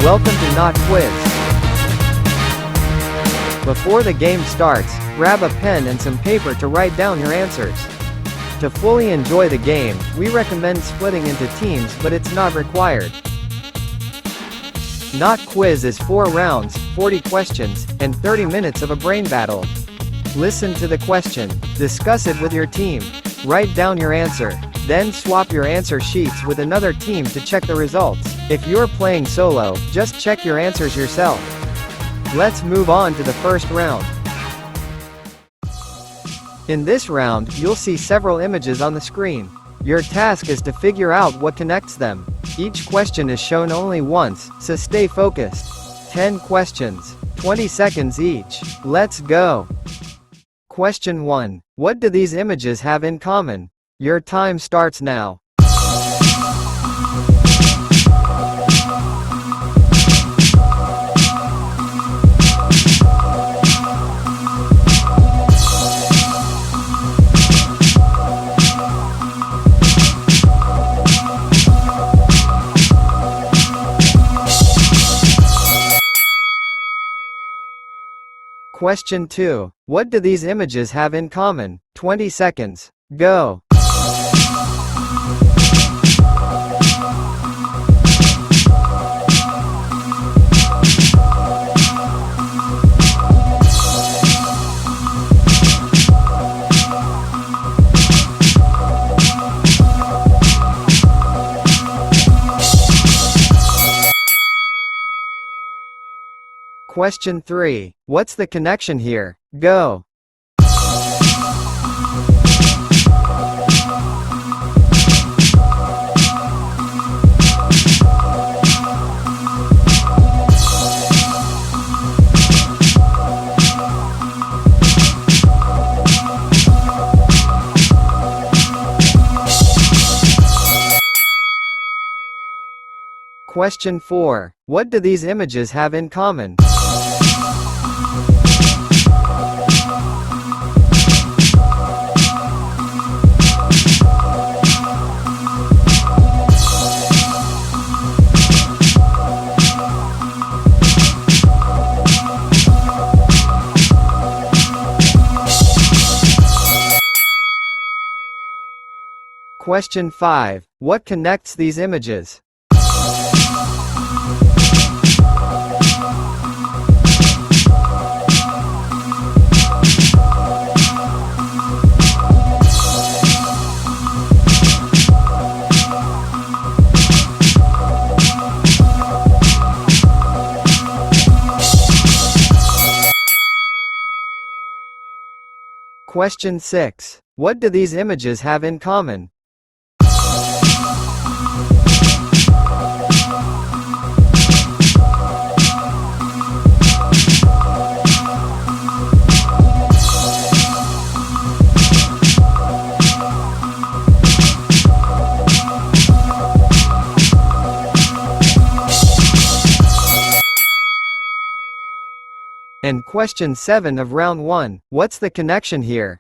Welcome to Not Quiz. Before the game starts, grab a pen and some paper to write down your answers. To fully enjoy the game, we recommend splitting into teams, but it's not required. Not Quiz is 4 rounds, 40 questions, and 30 minutes of a brain battle. Listen to the question, discuss it with your team, write down your answer, then swap your answer sheets with another team to check the results. If you're playing solo, just check your answers yourself. Let's move on to the first round. In this round, you'll see several images on the screen. Your task is to figure out what connects them. Each question is shown only once, so stay focused. 10 questions, 20 seconds each. Let's go. Question 1. What do these images have in common? Your time starts now. Question 2. What do these images have in common? 20 seconds. Go. Question 3. What's the connection here? Go. Question 4. What do these images have in common? Question 5. What connects these images? Question 6. What do these images have in common? And question 7 of round 1. What's the connection here?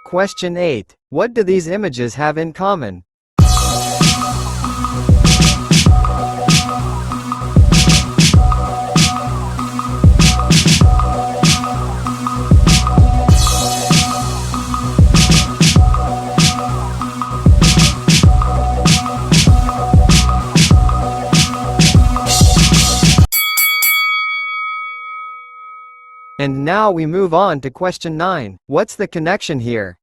Question 8. What do these images have in common? And now we move on to question 9. What's the connection here?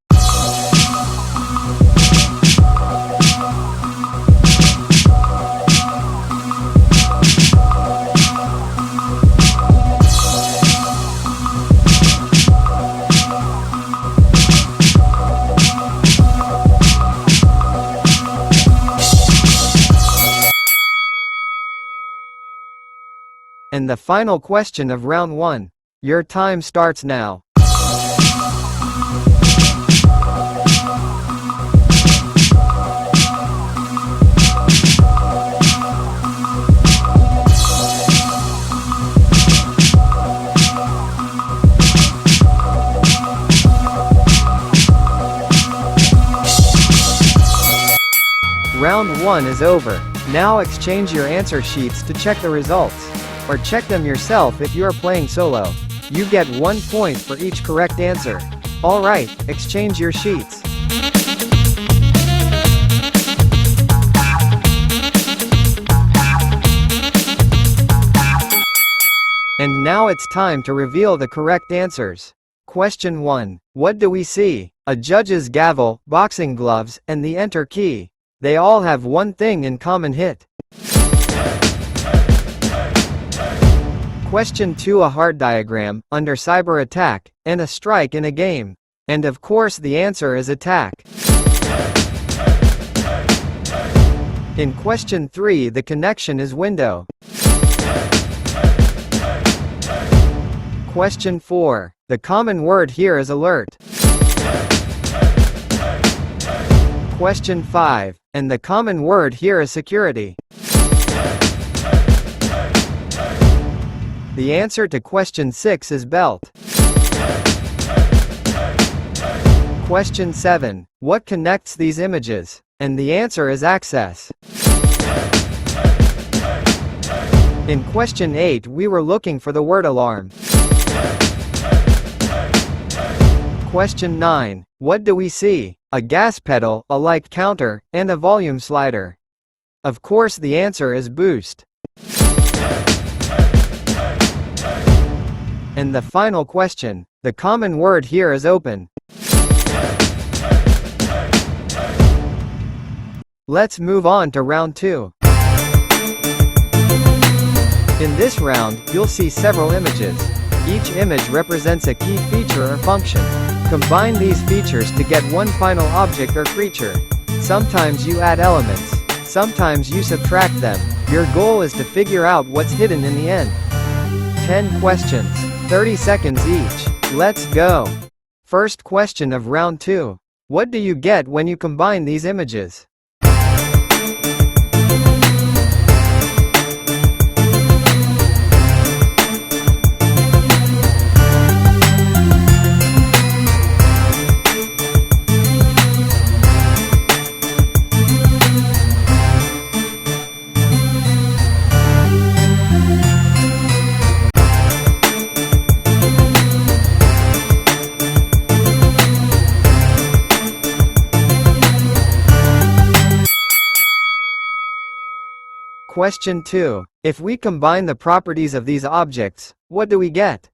And the final question of round 1. Your time starts now. Round 1 is over. Now exchange your answer sheets to check the results. Or check them yourself if you are playing solo. You get 1 point for each correct answer. Alright, exchange your sheets. And now it's time to reveal the correct answers. Question 1. What do we see? A judge's gavel, boxing gloves, and the enter key. They all have one thing in common: hit. Question 2. A heart diagram, under cyber attack, and a strike in a game. And of course the answer is attack. In question 3, the connection is window. Question 4. The common word here is alert. Question 5. And the common word here is security. The answer to question 6 is belt. Question 7. What connects these images? And the answer is access. In question 8, we were looking for the word alarm. Question 9. What do we see? A gas pedal, a light counter, and a volume slider. Of course the answer is boost. And the final question. The common word here is open. Let's move on to round 2. In this round, you'll see several images. Each image represents a key feature or function. Combine these features to get one final object or creature. Sometimes you add elements. Sometimes you subtract them. Your goal is to figure out what's hidden in the end. 10 questions. 30 seconds each. Let's go. First question of round 2. What do you get when you combine these images? Question 2. If we combine the properties of these objects, what do we get?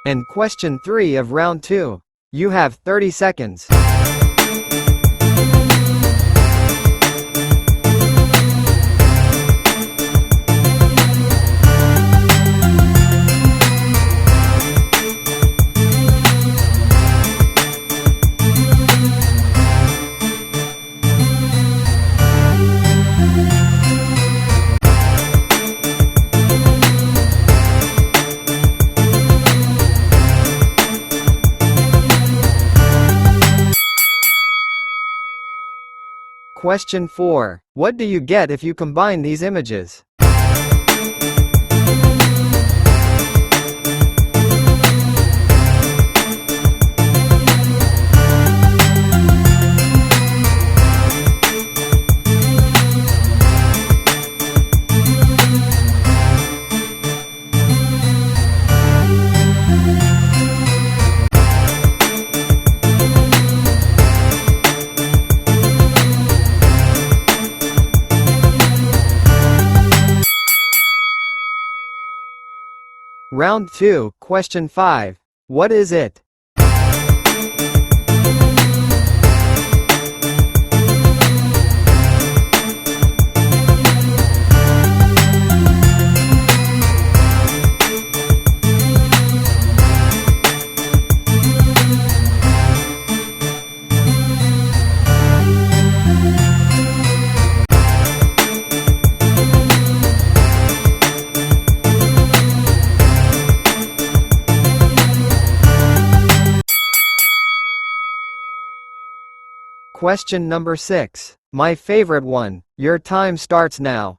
And question 3 of round 2. You have 30 seconds. Question 4. What do you get if you combine these images? Round 2, question 5. What is it? Question number 6. My favorite one. Your time starts now.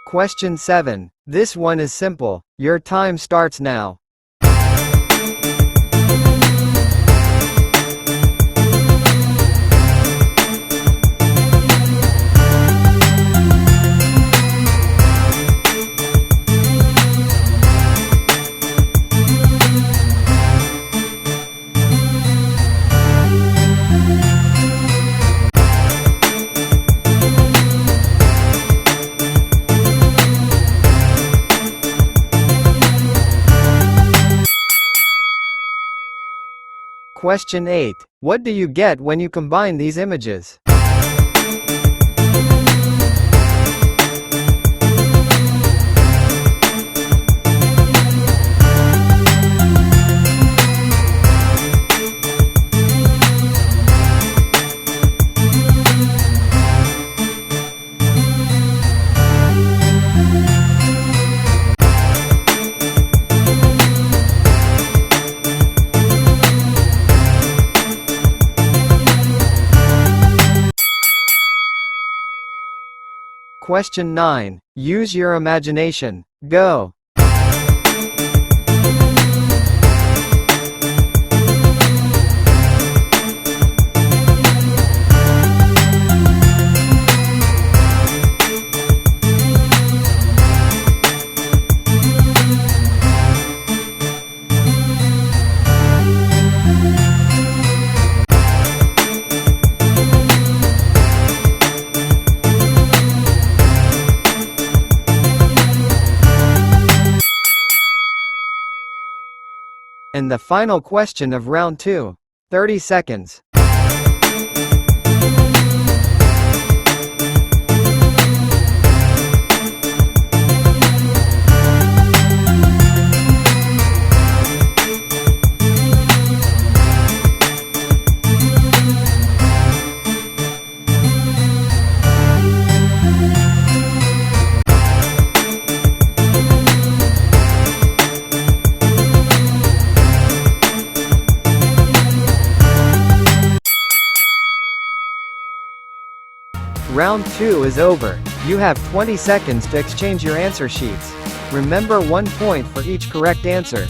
Question 7. This one is simple. Your time starts now. Question 8. What do you get when you combine these images? Question 9. Use your imagination. Go. And the final question of round 2. 30 seconds. Round 2 is over. You have 20 seconds to exchange your answer sheets. Remember, 1 point for each correct answer.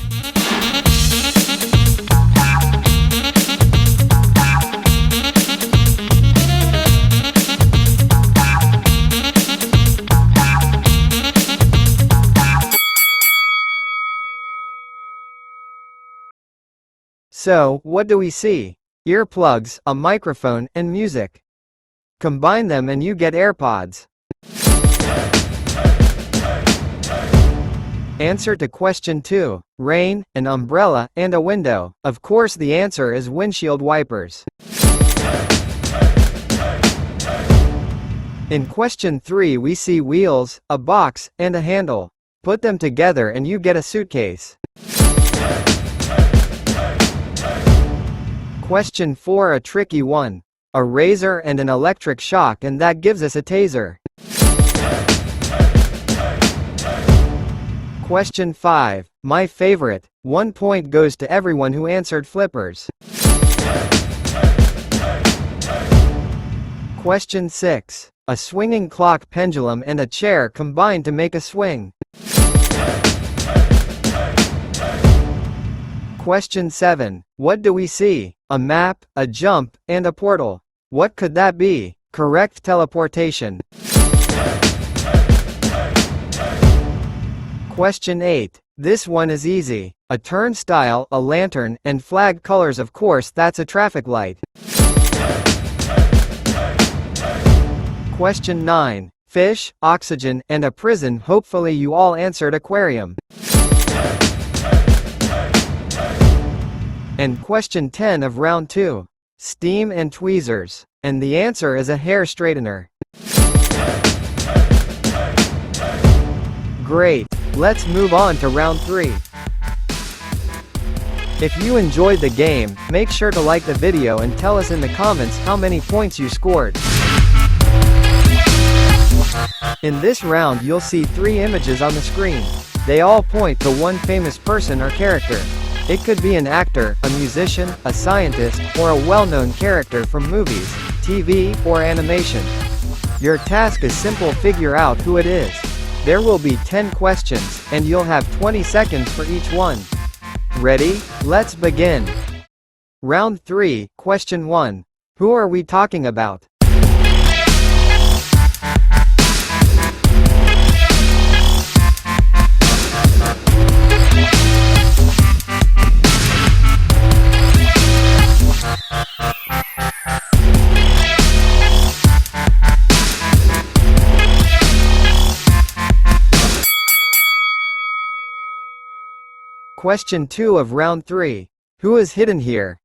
So, what do we see? Earplugs, a microphone, and music. Combine them and you get AirPods. Answer to question 2. Rain, an umbrella, and a window. Of course the answer is windshield wipers. In question 3 we see wheels, a box, and a handle. Put them together and you get a suitcase. Question 4, a tricky one. A razor and an electric shock, and that gives us a taser. Question 5. My favorite. 1 point goes to everyone who answered flippers. Question 6. A swinging clock, pendulum, and a chair combine to make a swing. Question 7. What do we see? A map, a jump, and a portal. What could that be? Correct, teleportation. Question 8. This one is easy. A turnstile, a lantern, and flag colors, of course that's a traffic light. Question 9. Fish, oxygen, and a prison. Hopefully you all answered aquarium. And question 10 of round 2. Steam and tweezers. And the answer is a hair straightener. Great. Let's move on to round 3. If you enjoyed the game, make sure to like the video and tell us in the comments how many points you scored. In this round you'll see 3 images on the screen. They all point to one famous person or character. It could be an actor, a musician, a scientist, or a well-known character from movies, TV, or animation. Your task is simple: figure out who it is. There will be 10 questions, and you'll have 20 seconds for each one. Ready? Let's begin. Round 3, question 1. Who are we talking about? Question 2 of round 3. Who is hidden here?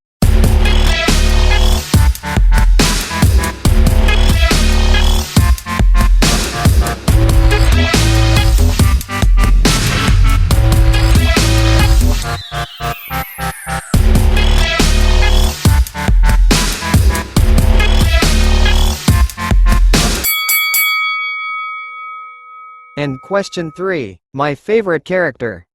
And question 3. My favorite character.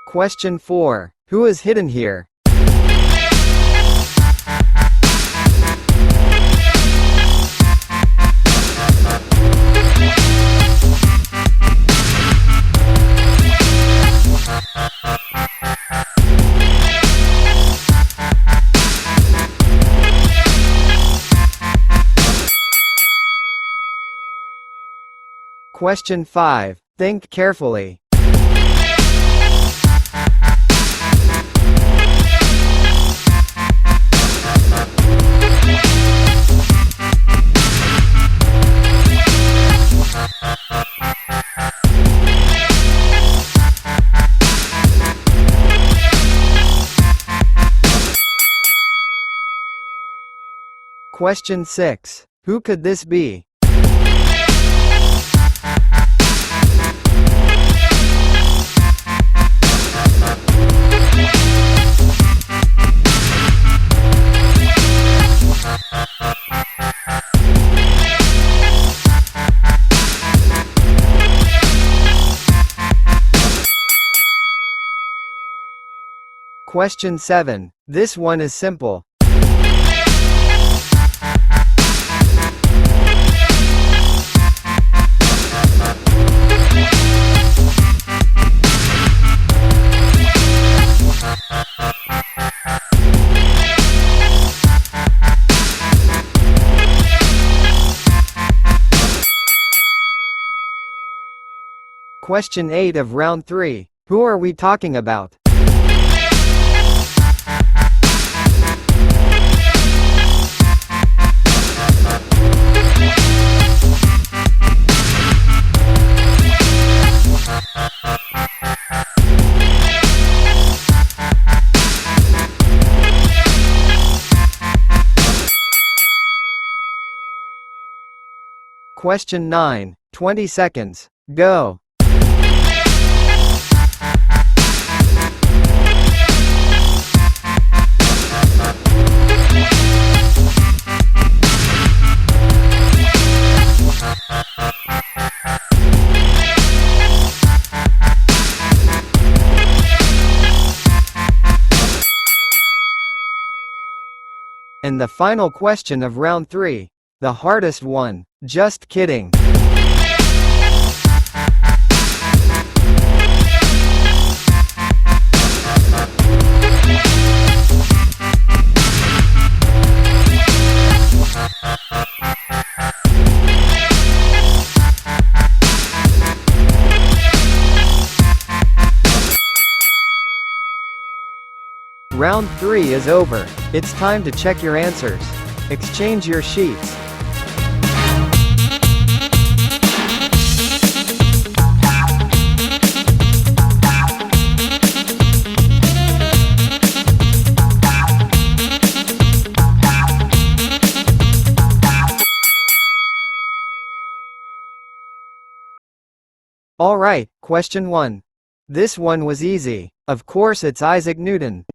Question 4. Who is hidden here? Question 5. Think carefully. Question 6. Who could this be? Question 7. This one is simple. Question 8 of round 3. Who are we talking about? Question 9. 20 seconds. Go. And the final question of round 3. The hardest one. Just kidding. Round 3 is over. It's time to check your answers. Exchange your sheets. Alright, question 1. This one was easy. Of course it's Isaac Newton.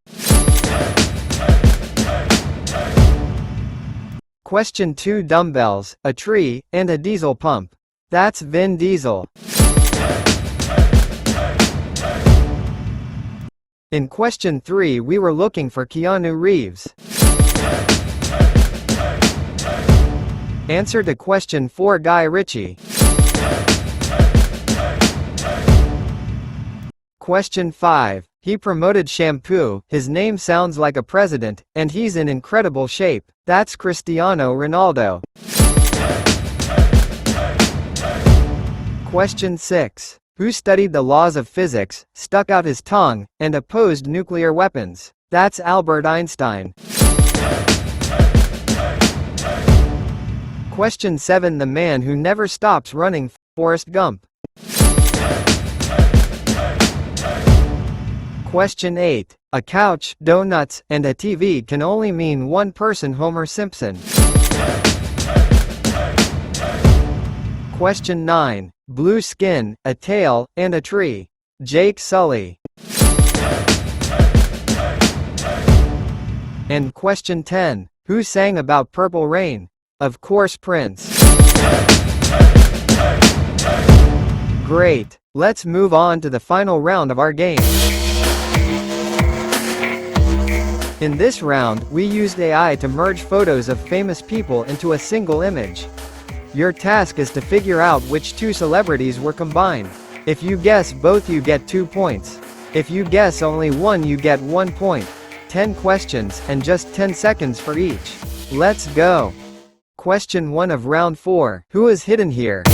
Question 2. Dumbbells, a tree, and a diesel pump. That's Vin Diesel. In question 3 we were looking for Keanu Reeves. Answer to question 4. Guy Ritchie. Question 5. He promoted shampoo, his name sounds like a president, and he's in incredible shape. That's Cristiano Ronaldo. Question 6. Who studied the laws of physics, stuck out his tongue, and opposed nuclear weapons? That's Albert Einstein. Question 7. The man who never stops running, Forrest Gump. Question 8. A couch, donuts, and a TV can only mean one person, Homer Simpson. Question 9. Blue skin, a tail, and a tree. Jake Sully. And question 10. Who sang about Purple Rain? Of course Prince. Great. Let's move on to the final round of our game. In this round, we used AI to merge photos of famous people into a single image. Your task is to figure out which two celebrities were combined. If you guess both, you get 2 points. If you guess only one, you get 1 point. 10 questions, and just 10 seconds for each. Let's go. Question 1 of round 4. Who is hidden here?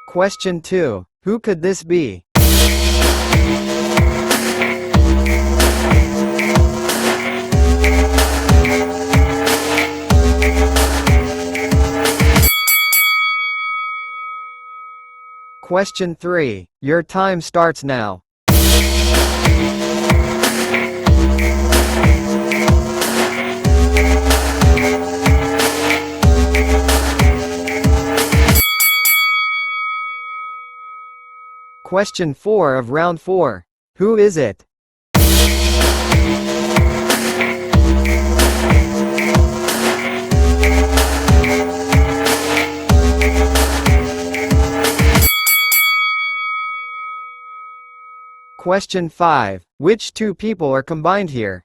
Question 2. Who could this be? Question 3. Your time starts now. Question 4 of round 4. Who is it? Question 5. Which two people are combined here?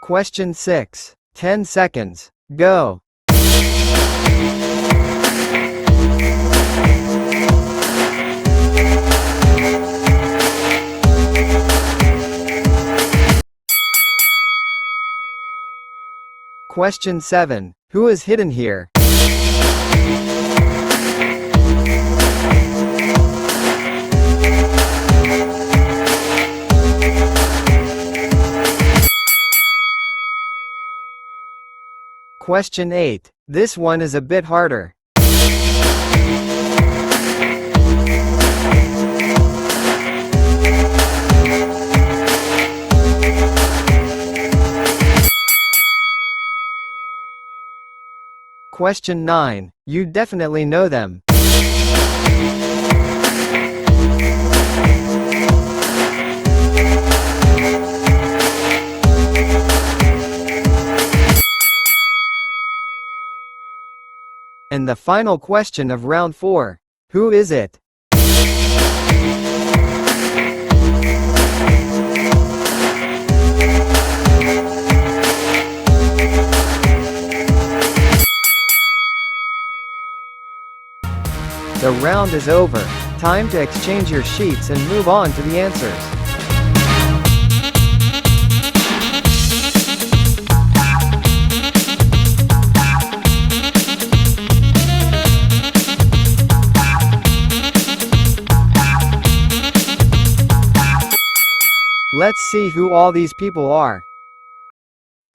Question 6. 10 seconds. Go. Question 7. Who is hidden here? Question 8. This one is a bit harder. Question 9. You definitely know them. And the final question of round 4. Who is it? The round is over. Time to exchange your sheets and move on to the answers. Let's see who all these people are.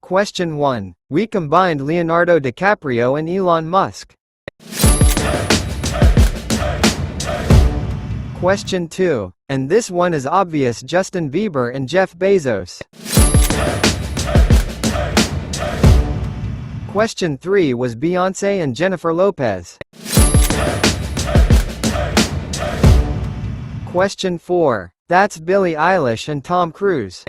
Question 1. We combined Leonardo DiCaprio and Elon Musk. Question 2. And this one is obvious, Justin Bieber and Jeff Bezos. Question 3 was Beyoncé and Jennifer Lopez. Question 4. That's Billie Eilish and Tom Cruise.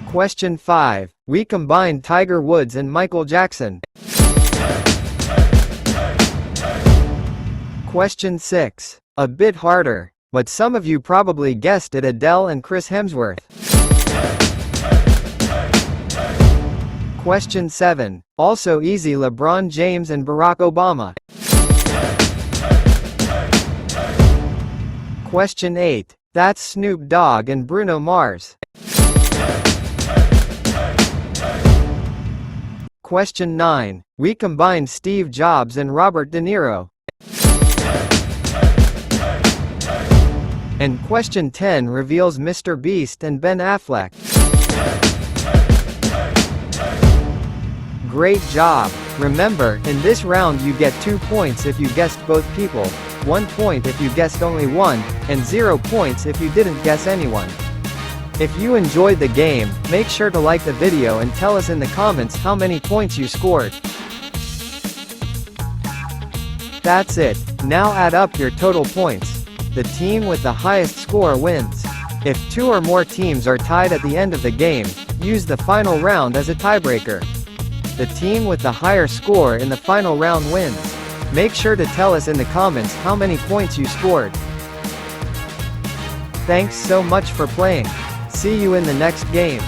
Question 5. We combined Tiger Woods and Michael Jackson. Question 6. A bit harder, but some of you probably guessed it, Adele and Chris Hemsworth. Question 7. Also easy, LeBron James and Barack Obama. Question 8. That's Snoop Dogg and Bruno Mars. Question 9. We combined Steve Jobs and Robert De Niro. And question 10 reveals Mr. Beast and Ben Affleck. Great job! Remember, in this round you get 2 points if you guessed both people, 1 point if you guessed only one, and 0 points if you didn't guess anyone. If you enjoyed the game, make sure to like the video and tell us in the comments how many points you scored. That's it. Now add up your total points. The team with the highest score wins. If 2 or more teams are tied at the end of the game, use the final round as a tiebreaker. The team with the higher score in the final round wins. Make sure to tell us in the comments how many points you scored. Thanks so much for playing. See you in the next game.